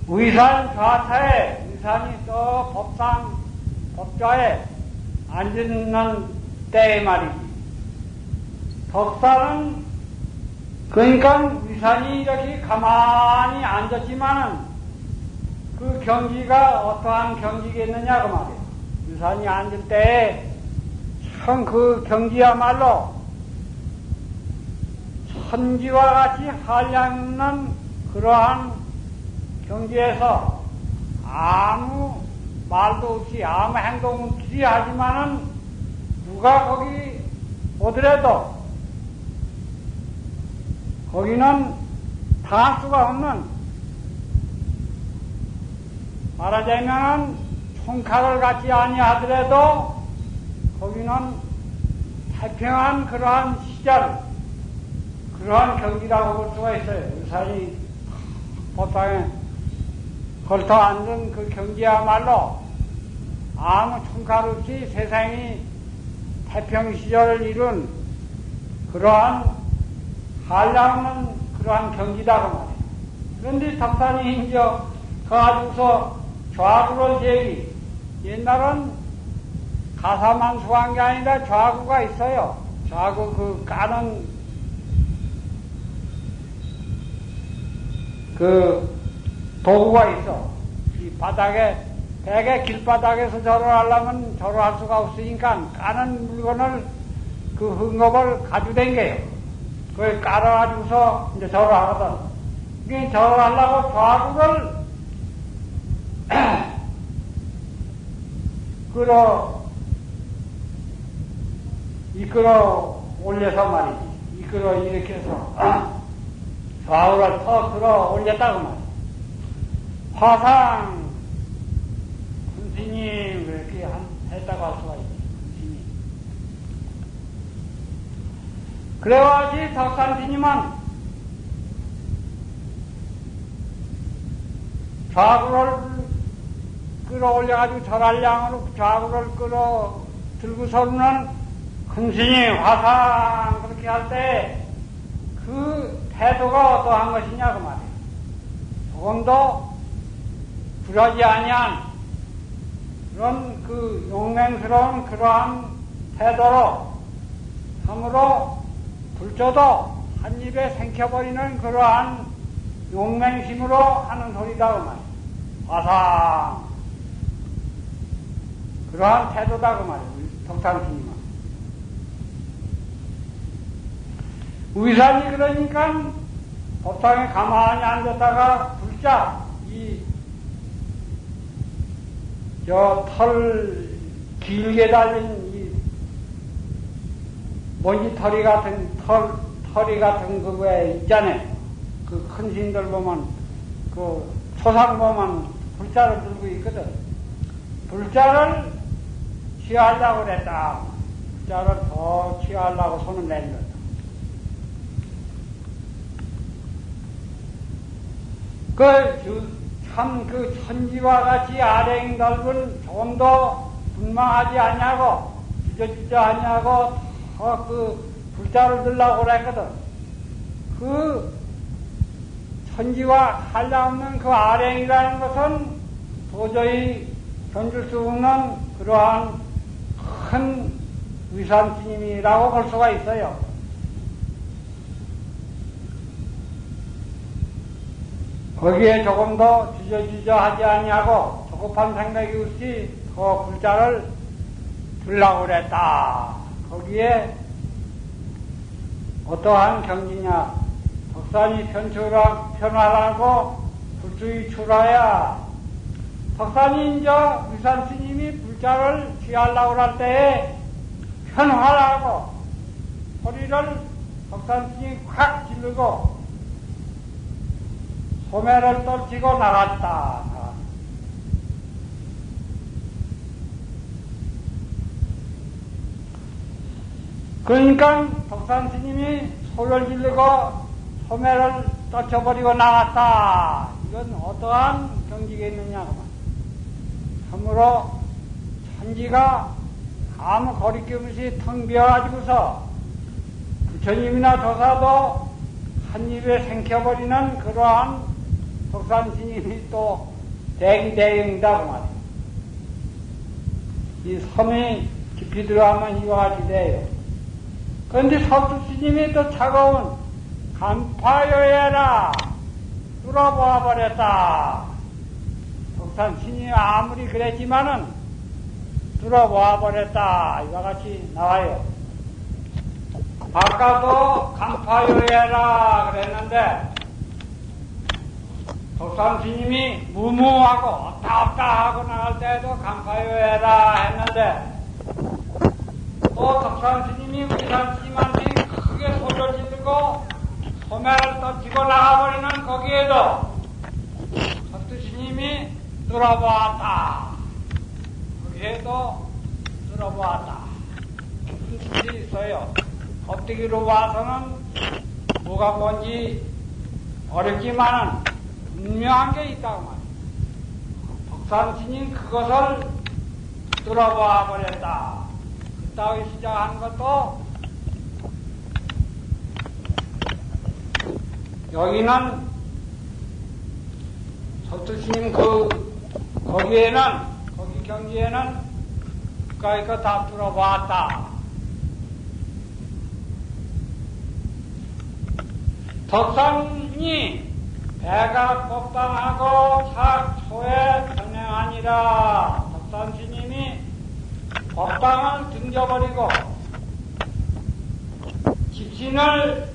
의산 좌타에 의산이 또 법좌에 앉는 때에 말이지. 덕산은 그러니까 의산이 이렇게 가만히 앉았지만은 그 경지가 어떠한 경지겠느냐 그 말이에요. 의산이 앉을 때에 참 그 경지야말로 천지와 같이 한량있는 그러한 경지에서 아무 말도 없이 아무 행동은 없이 하지만은 누가 거기 오더라도 거기는 당할 수가 없는, 말하자면은 총칼을 갖지 아니하더라도 거기는 태평한 그러한 시절, 그러한 경지라고 볼 수가 있어요. 의산이 법당에 걸터 앉은 그 경지야말로 아무 총칼 없이 세상이 태평 시절을 이룬 그러한 한량없는 그러한 경지다 그 말이에요. 그런데 덕산이 이제 가지고서 좌구를 제기, 옛날은 가사만 수한 게 아니라 좌구가 있어요. 좌구 그 까는 그 도구가 있어. 이 바닥에, 대개 길바닥에서 절을 하려면 절을 할 수가 없으니까 까는 물건을 그 흙업을 가져댕겨요. 그걸 깔아가지고서 이제 절을 하거든. 이게 절을 하려고 좌구를 이끌어 올려서 말이지. 이끌어 이렇게 해서 좌우를 더 끌어 올렸다고 말이야. 화상 선생님 이렇게 했다고 할 수가 있지. 선생님. 그래가지고 덕산스님은 좌구를 끌어올려가지고 절할량으로 좌구를 끌어 들고서는 큰 스님 화상 그렇게 할 때 그 태도가 어떠한 것이냐 그 말이에요. 조금도 굴하지 아니한 그런 그 용맹스러운 그러한 태도로 참으로 불조도 한 입에 생겨버리는 그러한 용맹심으로 하는 소리다 그 말이에요. 화상 그러한 태도다 그 말이에요. 덕산스님은 의산이 그러니까 법당에 가만히 앉았다가 불자 털 길게 달린 이 먼지 털이 같은 털이 같은 그거에 있잖아요. 그 큰 신들 보면 그 초상 보면 불자를 들고 있거든. 불자를 취하려고 그랬다. 불자를 더 취하려고 손을 내밀었다. 그 천지와 같이 아랭 넓은 조금 더 분망하지 아니하고 주저주저 아니하고 더 그 불자를 들라고 그랬거든. 그 천지와 한량없는 그 아랭이라는 것은 도저히 견줄 수 없는 그러한 큰 위산스님이라고 볼 수가 있어요. 거기에 조금 더 주저주저 하지 아니하고 조급한 생각이 없이 더 불자를 들라고 그랬다. 거기에 어떠한 경지냐? 덕산이 편하라고 불주의 출하야. 덕산이 이제 위산 스님이 불자를 취하려고 할 때에 편하라고 소리를 덕산 스님이 확 지르고 소매를 떨치고 나갔다. 그러니까 덕산 스님이 소를 지르고 소매를 떨쳐버리고 나갔다. 이건 어떠한 경지겠느냐. 참으로 천지가 아무 거리낌 없이 텅 비어가지고서 부처님이나 조사도 한 입에 생겨버리는 그러한 덕산 스님이 또 대기대응이다, 그 말이에요. 이 섬이 깊이 들어가면 이와 같이 돼요. 그런데 석두 스님이 또 차가운 간파요해라 뚫어보아 버렸다. 덕산 스님이 아무리 그랬지만은 뚫어보아 버렸다. 이와 같이 나와요. 아까도 간파요해라 그랬는데 덕산 스님이 무무하고 없다 하고 나갈 때에도 간파요해라 했는데 또 덕산 스님이 위산 스님한테 크게 소리를 지르고 소매를 던지고 나가버리는 거기에도 석두 스님이 들어보았다. 거기에도 들어보았다. 무슨 뜻이 있어요? 엎드기로 봐서는 뭐가 뭔지 어렵지만은 분명한 게 있다고 말이에요. 덕산 스님 그것을 들어봐 버렸다. 그따위 시작한 것도 여기는 석두 스님 거기에는 거기 경지에는 그까이 거 다 들어봤다. 덕산이 배가 법당하고 착초에 전행하니라. 덕산 스님이 법당을 등져버리고 집신을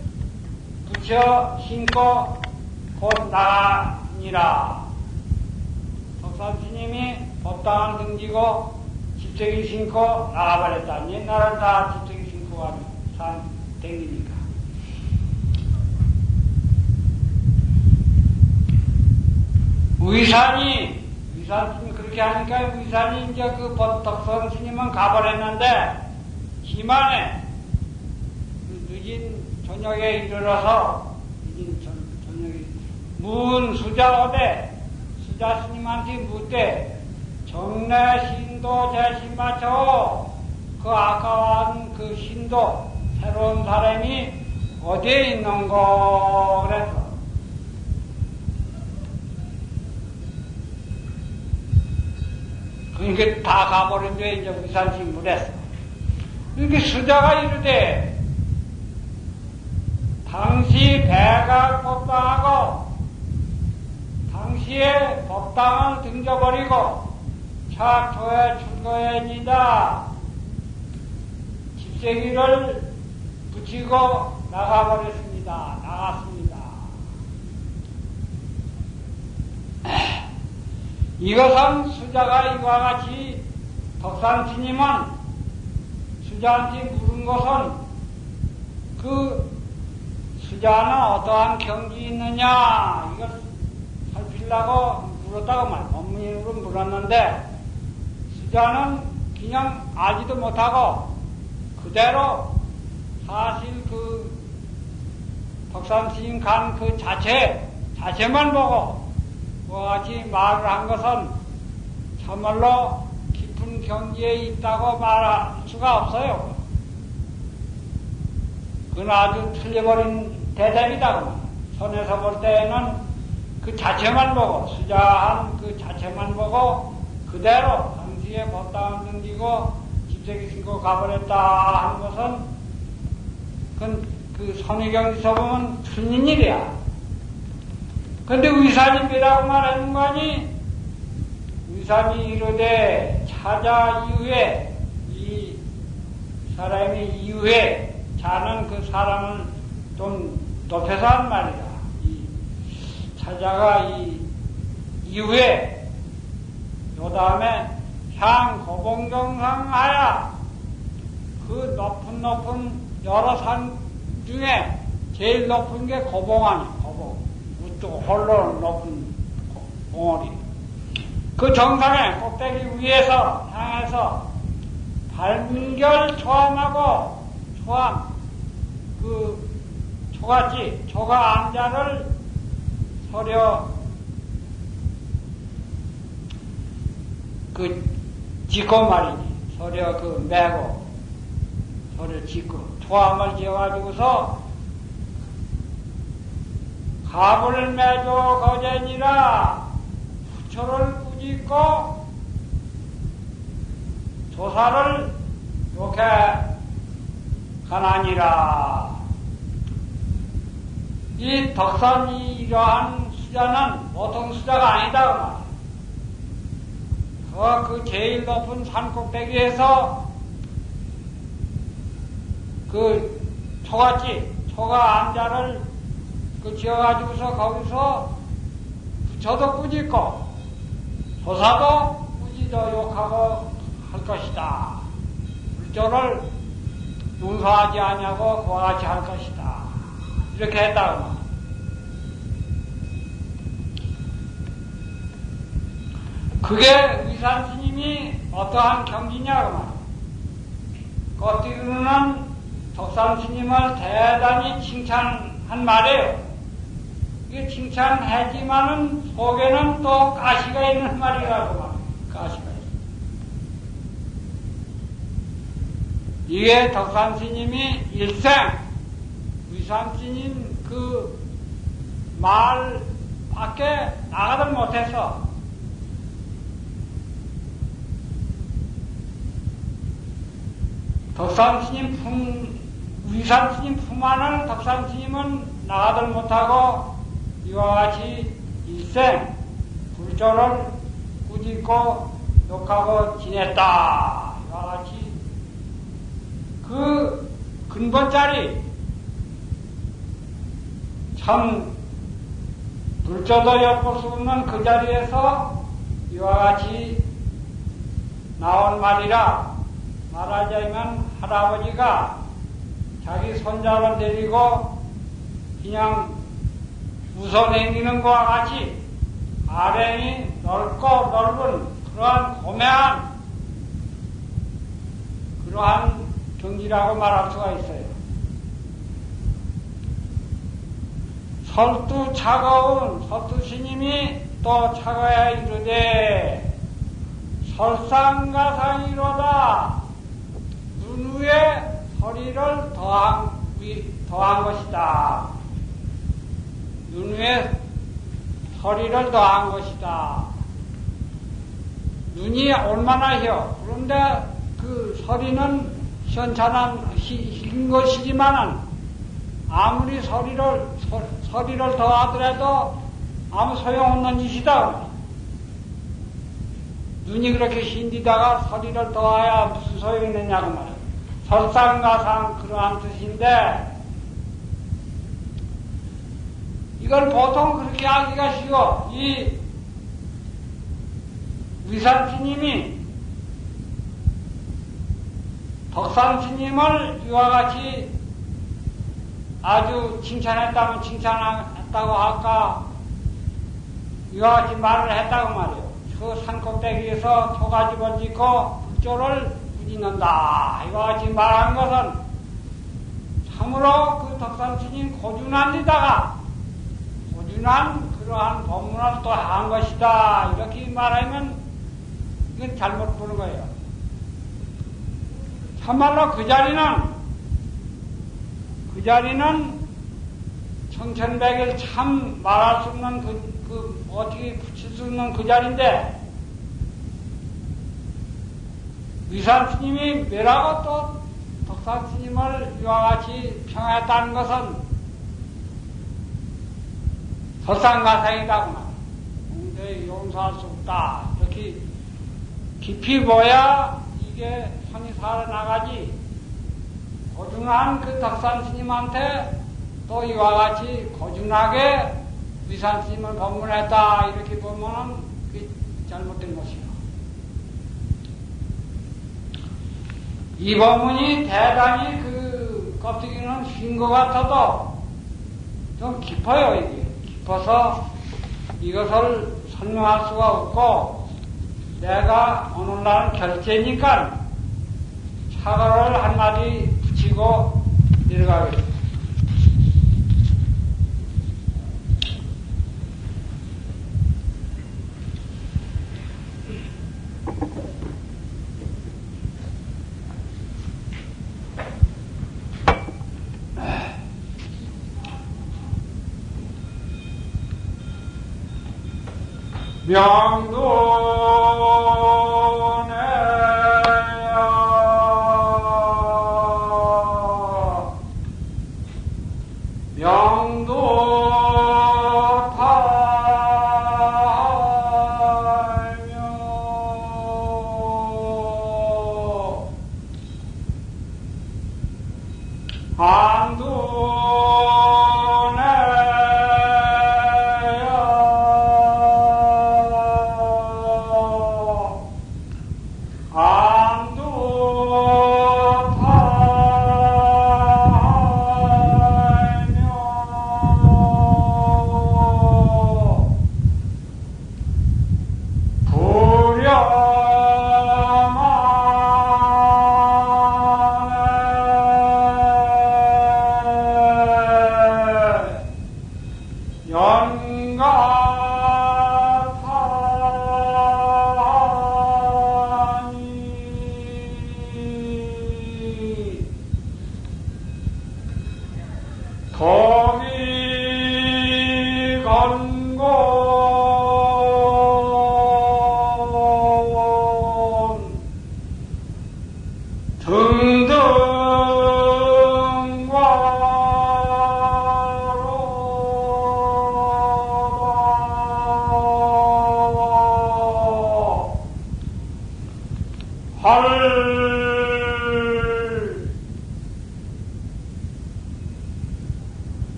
붙여 신고 곧 나가니라. 덕산 스님이 법당을 등지고 집세기 신고 나가버렸다. 옛날은 다 집세기 신고 산 댕기니까. 위산 스님 그렇게 하니까 위산이 이제 그 덕산 스님은 가버렸는데 기만에 늦은 저녁에 이르러서 저녁에 문 수자어대 수자 스님한테 묻되 정내 신도 제신 맞춰 그 아까운 그 신도 새로운 사람이 어디에 있는고 그래서 그러니까 다 가버린 뒤에 이제 위산스님 물었어. 이렇게 수자가 이르되 당시 배가 법당하고 당시에 법당을 등져버리고 착초에 출거해니다. 집세기를 붙이고 나가버렸습니다. 나갔습니다. 이것은 수자가 이와 같이 덕산 스님은 수자한테 물은 것은 그 수자는 어떠한 경지 있느냐 이걸 살피려고 물었다고 말. 법문으로 물었는데 수자는 그냥 알지도 못하고 그대로 사실 그 덕산 스님 간 그 자체만 보고 그와 같이 말을 한 것은 참말로 깊은 경지에 있다고 말할 수가 없어요. 그건 아주 틀려버린 대답이다. 손에서 볼 때에는 그 자체만 보고 수자한 그 자체만 보고 그대로 당시에 법당을 등지고 집세기 신고 가버렸다 하는 것은 그건 그 선의경지서 보면 틀린 일이야. 근데 위산입니다고 말하는 거 아니? 위산이 이르되 차자 이후에 이 사람이 이후에 자는 그 사람을 좀 높여서 한 말이야. 이 차자가 이 이후에 요 다음에 향 고봉정상하야 그 높은 여러 산 중에 제일 높은 게 고봉 아니야. 고봉. 홀로 높은 봉우리. 그 정상에 꼭대기 위에서 향해서 발문결 초암하고 초암 그 초가지 초가 암자를 서려 그 짓고 말이지. 서려 그 매고 서려 짓고 초암을 지어가지고서 갑을 매도 거제니라 부처를 꾸짖고 조사를 욕해 가나니라. 이 덕산이 이러한 수자는 보통 수자가 아니다. 그 제일 높은 산 꼭대기에서 그 초가 암자를 지어가지고서 거기서 부처도 꾸짖고 조사도 꾸짖어 욕하고 할 것이다. 불조를 용서하지 아니하고 그와 같이 할 것이다. 이렇게 했다고. 그게 위산스님이 어떠한 경지냐고. 겉으로는 덕산스님을 대단히 칭찬한 말이에요. 이게 칭찬하지만은 속에는 또 가시가 있는 말이라고 말이에요. 가시가 있어요. 이게 덕산스님이 일생 위산스님 그 말 밖에 나가들 못해서 위산스님 품 안을 덕산스님은 나가들 못하고 이와 같이 일생 불조를 꾸짖고 욕하고 지냈다. 이와 같이 그 근본자리 참 불조도 엿볼 수 없는 그 자리에서 이와 같이 나온 말이라. 말하자면 할아버지가 자기 손자를 데리고 그냥 우선행기는 것과 같이 아랭이 넓고 넓은 그러한 고매한 그러한 경지라고 말할 수가 있어요. 설두 차가운 설두 스님이 또 차가야 이르되 설상가상이로다. 눈 위에 서리를 더한 것이다. 눈 위에 서리를 더한 것이다. 눈이 얼마나 혀. 그런데 그 서리는 현찬한 흰 것이지만은 아무리 서리를 더하더라도 아무 소용없는 짓이다. 눈이 그렇게 흰디다가 서리를 더해야 무슨 소용이 있느냐고 말이야. 설상가상 그러한 뜻인데 이걸 보통 그렇게 하기가 쉬워. 이 위산스님이 덕산스님을 이와 같이 아주 칭찬했다고 할까 이와 같이 말을 했다고 말이에요. 그 산꼭대기에서 초가집을 짓고 불조를 꾸짖는다. 이와 같이 말한 것은 참으로 그 덕산스님 고준한 데다가 고준한 그러한 법문을 또 한 것이다. 이렇게 말하면 이건 잘못 보는 거예요. 참말로 그 자리는 청천백일 참 말할 수 없는 어떻게 붙일 수 없는 그 자리인데 위산스님이 뭐라고 또 덕산스님을 이와 같이 평했다는 것은 설상가상이다구나. 도저히 용서할 수 없다. 이렇게 깊이 보야 이게 손이 살아나가지. 고준한 그 덕산스님한테 또 이와 같이 고준하게 위산스님을 법문했다. 이렇게 보면은 그게 잘못된 것이요. 이 법문이 대단히 그 껍데기는 쉰 것 같아도 좀 깊어요. 이게 깊어서 이것을 설명할 수가 없고 내가 오늘날 결제니까 사과를 한마디 붙이고 내려가겠습니다.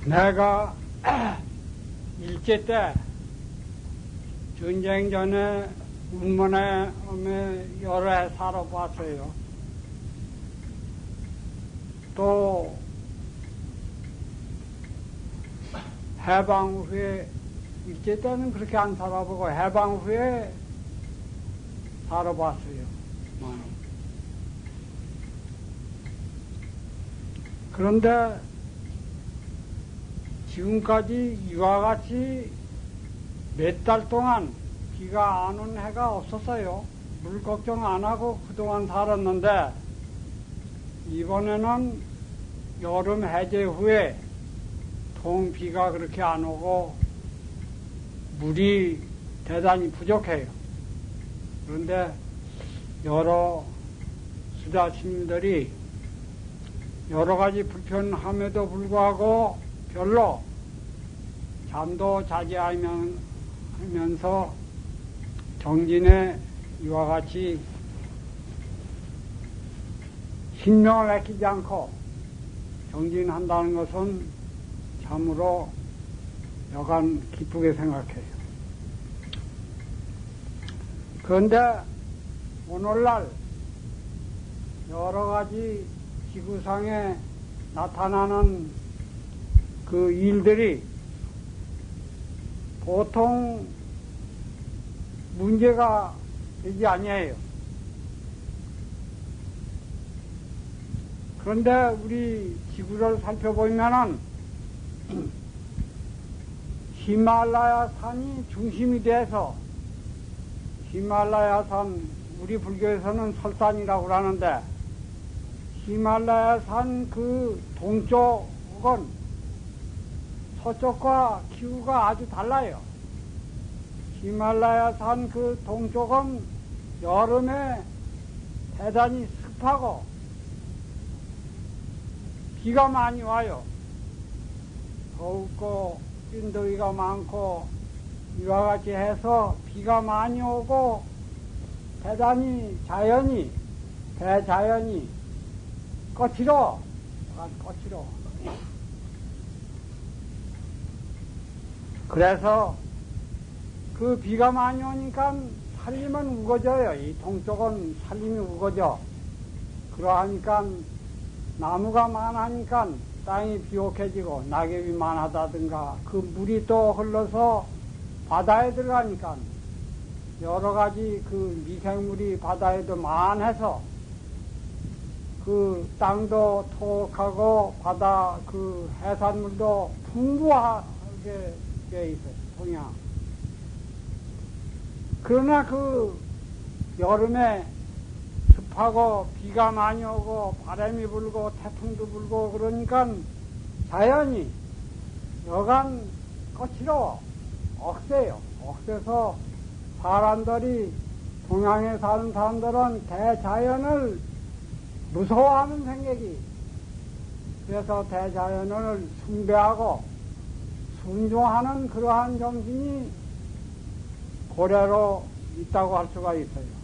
내가 일제 때 전쟁 전에 운문에 여러 해 살아봤어요. 또 해방 후에 일제 때는 그렇게 안 살아보고 해방 후에 살아봤어요. 많이. 그런데 지금까지 이와 같이 몇 달 동안 비가 안 온 해가 없었어요. 물 걱정 안 하고 그동안 살았는데 이번에는 여름 해제 후에 통 비가 그렇게 안 오고 물이 대단히 부족해요. 그런데 여러 수자스님들이 여러 가지 불편함에도 불구하고 별로 잠도 자지 하면서 정진에 이와 같이 신명을 아끼지 않고 정진한다는 것은 참으로 여간 기쁘게 생각해요. 그런데 오늘날 여러 가지 지구상에 나타나는 그 일들이 보통 문제가 되지 아니에요. 그런데 우리 지구를 살펴보면은 히말라야 산이 중심이 돼서 히말라야 산, 우리 불교에서는 설산이라고 하는데 히말라야 산 그 동쪽은 서쪽과 기후가 아주 달라요. 히말라야 산 그 동쪽은 여름에 대단히 습하고 비가 많이 와요. 덥고 찐더위가 많고 이와 같이 해서 비가 많이 오고 대단히 대자연이 거칠어. 그래서 그 비가 많이 오니까 산림은 우거져요. 이 동쪽은 산림이 우거져. 그러하니까 나무가 많으니까 땅이 비옥해지고 낙엽이 많아다든가 그 물이 또 흘러서 바다에 들어가니까 여러 가지 그 미생물이 바다에도 많아서 그 땅도 토옥하고 바다 그 해산물도 풍부하게 되어 있어요. 동양. 그러나 그 여름에 습하고 비가 많이 오고 바람이 불고 태풍도 불고 그러니까 자연이 여간 거칠어 억세요. 억세서 사람들이 동양에 사는 사람들은 대자연을 무서워하는 생각이, 그래서 대자연을 숭배하고 순종하는 그러한 정신이 고래로 있다고 할 수가 있어요.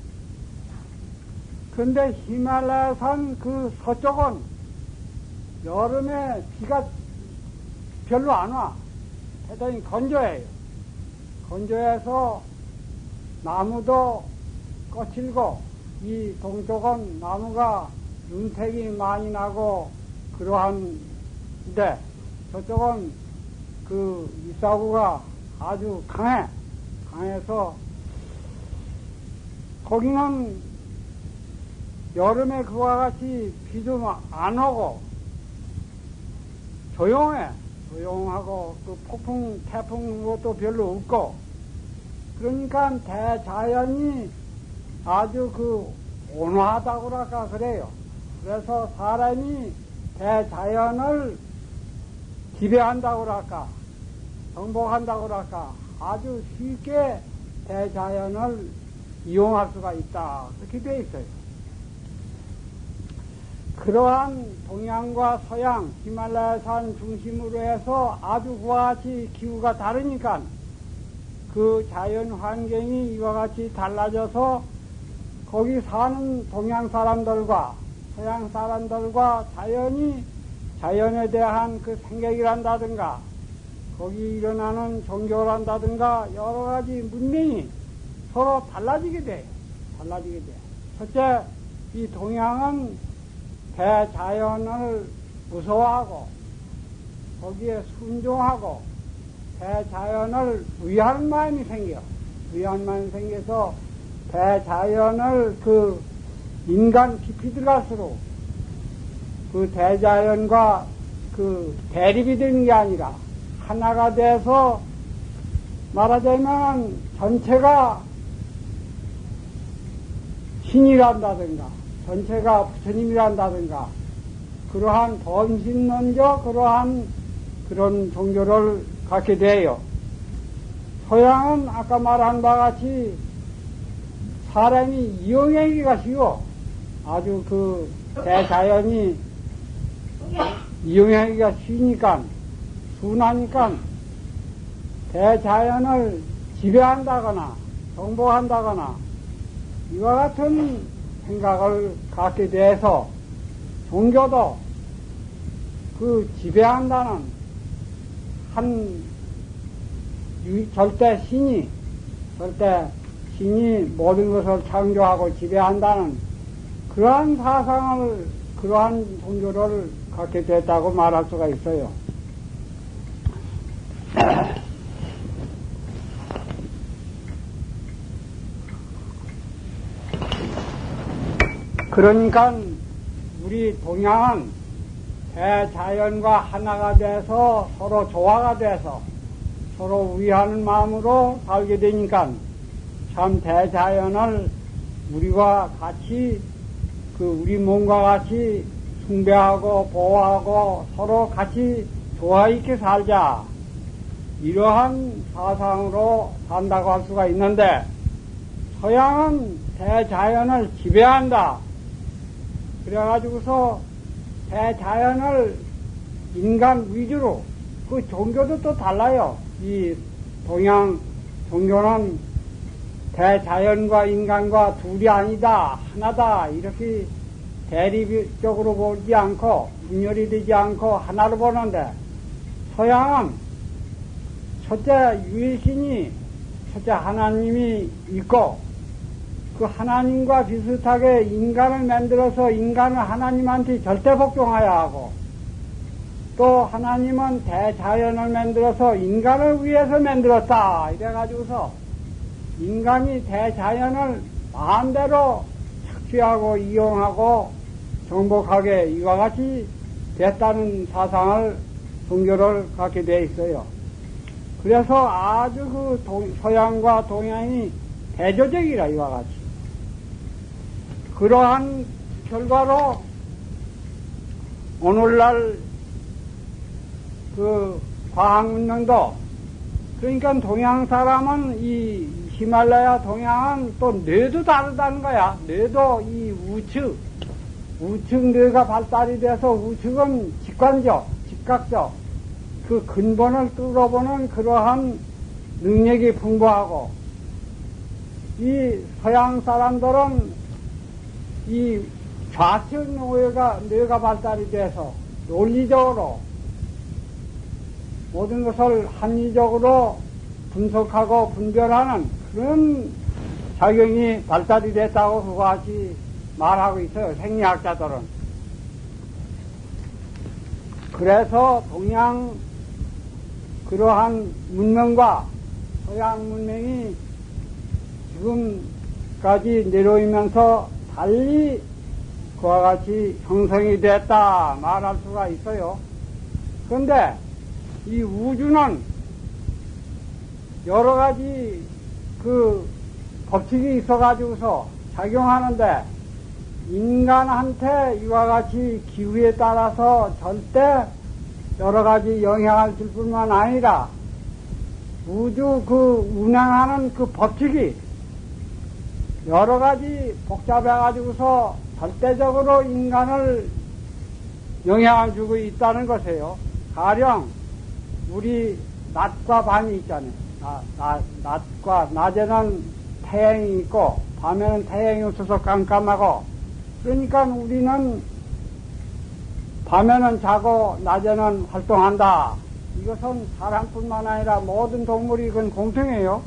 근데 히말라야산 그 서쪽은 여름에 비가 별로 안 와. 대단히 건조해요. 건조해서 나무도 거칠고, 이 동쪽은 나무가 윤택이 많이 나고 그러한데, 저쪽은 그 이사구가 아주 강해서 거기는 여름에 그와 같이 비도 안 오고 조용하고 그 폭풍, 태풍 것도 별로 없고, 그러니까 대자연이 아주 그 온화하다고 할까 그래요. 그래서 사람이 대자연을 지배한다고 할까, 정복한다고 할까, 아주 쉽게 대자연을 이용할 수가 있다. 그렇게 되어 있어요. 그러한 동양과 서양, 히말라야산 중심으로 해서 아주 그와 같이 기후가 다르니까 그 자연 환경이 이와 같이 달라져서 거기 사는 동양 사람들과 서양 사람들과 자연에 대한 그 생각이란다든가 거기 일어나는 종교란다든가 여러 가지 문명이 서로 달라지게 돼요. 첫째, 이 동양은 대자연을 무서워하고 거기에 순종하고 대자연을 위하는 마음이 생겨서 대자연을 그 인간 깊이 들어갈수록 그 대자연과 그 대립이 되는 게 아니라 하나가 돼서 말하자면 전체가 신이란다든가 전체가 부처님이란다든가 그러한 범신론적 그런 종교를 갖게 돼요. 서양은 아까 말한 바와 같이 사람이 이용하기가 쉬워. 아주 그 대자연이 이용하기가 쉬니까 순하니까 대자연을 지배한다거나 정복한다거나 이와 같은 생각을 갖게 돼서 종교도 그 지배한다는 한 절대 신이 모든 것을 창조하고 지배한다는 그러한 사상을, 그러한 종교를 갖게 됐다고 말할 수가 있어요. 그러니까 우리 동양은 대자연과 하나가 돼서 서로 조화가 돼서 서로 위하는 마음으로 살게 되니까 참 대자연을 우리와 같이 우리 몸과 같이 숭배하고 보호하고 서로 같이 조화 있게 살자, 이러한 사상으로 산다고 할 수가 있는데, 서양은 대자연을 지배한다. 그래가지고서 대자연을 인간 위주로, 그 종교도 또 달라요. 이 동양 종교는 대자연과 인간과 둘이 아니다, 하나다, 이렇게 대립적으로 보지 않고 분열이 되지 않고 하나로 보는데, 서양은 첫째 유일신이, 첫째 하나님이 있고 그 하나님과 비슷하게 인간을 만들어서 인간을 하나님한테 절대 복종하여야 하고, 또 하나님은 대자연을 만들어서 인간을 위해서 만들었다, 이래가지고서 인간이 대자연을 마음대로 착취하고 이용하고 정복하게 이와 같이 됐다는 사상을, 종교를 갖게 돼 있어요. 그래서 아주 서양과 동양이 대조적이라, 이와 같이. 그러한 결과로 오늘날 과학문명도, 그러니까 동양 사람은 이 히말라야 동양은 또 뇌도 다르다는 거야. 뇌도 이 우측 뇌가 발달이 돼서, 우측은 직관적, 직각적, 그 근본을 뚫어보는 그러한 능력이 풍부하고, 이 서양 사람들은 이 좌측 뇌가 발달이 돼서 논리적으로 모든 것을 합리적으로 분석하고 분별하는 그런 작용이 발달이 됐다고 그와 같이 말하고 있어요, 생리학자들은. 그래서 동양 그러한 문명과 서양 문명이 지금까지 내려오면서 달리 그와 같이 형성이 됐다 말할 수가 있어요. 그런데 이 우주는 여러 가지 법칙이 있어가지고서 작용하는데, 인간한테 이와 같이 기후에 따라서 절대 여러 가지 영향을 줄 뿐만 아니라 우주 운행하는 법칙이 여러 가지 복잡해가지고서 절대적으로 인간을 영향을 주고 있다는 것이에요. 가령 우리 낮과 밤이 있잖아요. 낮에는 태양이 있고 밤에는 태양이 없어서 깜깜하고, 그러니까 우리는 밤에는 자고 낮에는 활동한다. 이것은 사람뿐만 아니라 모든 동물이 그건 공평해요.